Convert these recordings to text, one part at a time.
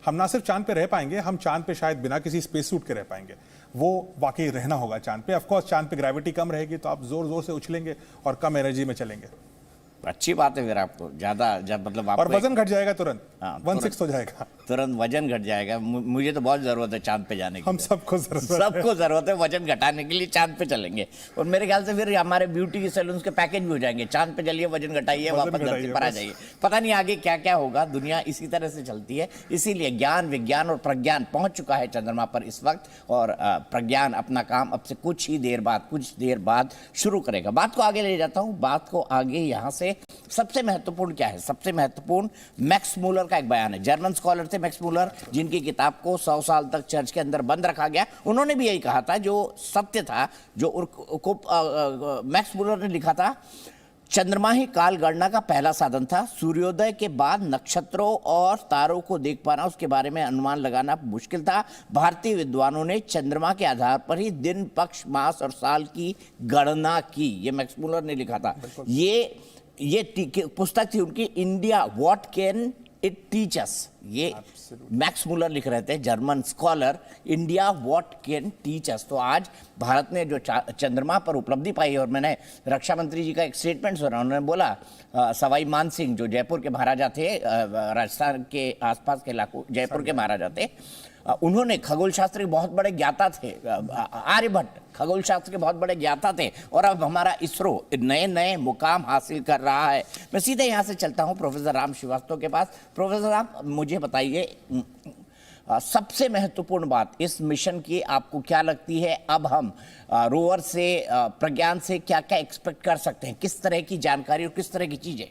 हम ना सिर्फ चांद पे रह पाएंगे, हम चांद पे शायद बिना किसी स्पेस सूट के रह पाएंगे। वो वाकई रहना होगा चांद पे। ऑफ कोर्स चांद पे ग्रेविटी कम रहेगी तो आप जोर जोर से उछलेंगे और कम एनर्जी में चलेंगे। अच्छी बात है फिर आपको ज्यादा जब मतलब आपको और वजन घट जाएगा तुरंत। हाँ, 1/6 हो जाएगा। तुरंत वजन घट जाएगा। मुझे तो बहुत जरूरत है चांद पे जाने की। हम सबको जरूरत है वजन घटाने के लिए, चांद पे चलेंगे। और मेरे ख्याल से फिर हमारे ब्यूटी सैलून्स के पैकेज भी हो जाएंगे, चांद पे चलिए, वजन घटाइए, वापस धरती पर आ जाइए। पता नहीं आगे क्या क्या होगा, दुनिया इसी तरह से चलती है। इसीलिए ज्ञान, विज्ञान और प्रज्ञान पहुंच चुका है चंद्रमा पर इस वक्त, और प्रज्ञान अपना काम अब से कुछ देर बाद शुरू करेगा। बात को आगे ले जाता हूं, बात को आगे यहां से सबसे महत्वपूर्ण क्या है? सबसे महत्वपूर्ण मैक्स मूलर का एक बयान है। जर्मन स्कॉलर थे मैक्स मूलर, जिनकी किताब को 100 साल तक चर्च के अंदर बंद रखा गया। उन्होंने भी यही कहा था, जो सत्य था, जो मैक्स मूलर ने लिखा था, चंद्रमा ही काल गणना का पहला साधन था। सूर्योदय के बाद नक्षत्रों और तारों को देख पाना, उसके बारे में अनुमान लगाना मुश्किल था। भारतीय विद्वानों ने चंद्रमा के आधार पर ही दिन, पक्ष, मास और साल की गणना की। ये मैक्स मूलर ने लिखा था। ये पुस्तक थी उनकी, India what can it teach us. ये मैक्स मूलर लिख रहे थे, German scholar, India what can teach us. तो आज भारत ने जो चंद्रमा पर उपलब्धि पाई है, और मैंने रक्षा मंत्री जी का एक स्टेटमेंट सुना, उन्होंने बोला सवाई मान सिंह, जो जयपुर के महाराजा थे, राजस्थान के आसपास के इलाकों, जयपुर के महाराजा थे, उन्होंने खगोल शास्त्र के बहुत बड़े ज्ञाता थे। आर्यभट्ट खगोल शास्त्र के बहुत बड़े ज्ञाता थे, और अब हमारा इसरो नए नए मुकाम हासिल कर रहा है। मैं सीधे यहाँ से चलता हूँ प्रोफेसर राम श्रीवास्तव के पास। प्रोफेसर राम, मुझे बताइए, सबसे महत्वपूर्ण बात इस मिशन की आपको क्या लगती है? अब हम रोवर से, प्रज्ञान से क्या क्या एक्सपेक्ट कर सकते हैं? किस तरह की जानकारी और किस तरह की चीजें?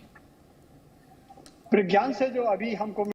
प्रज्ञान से जो अभी हमको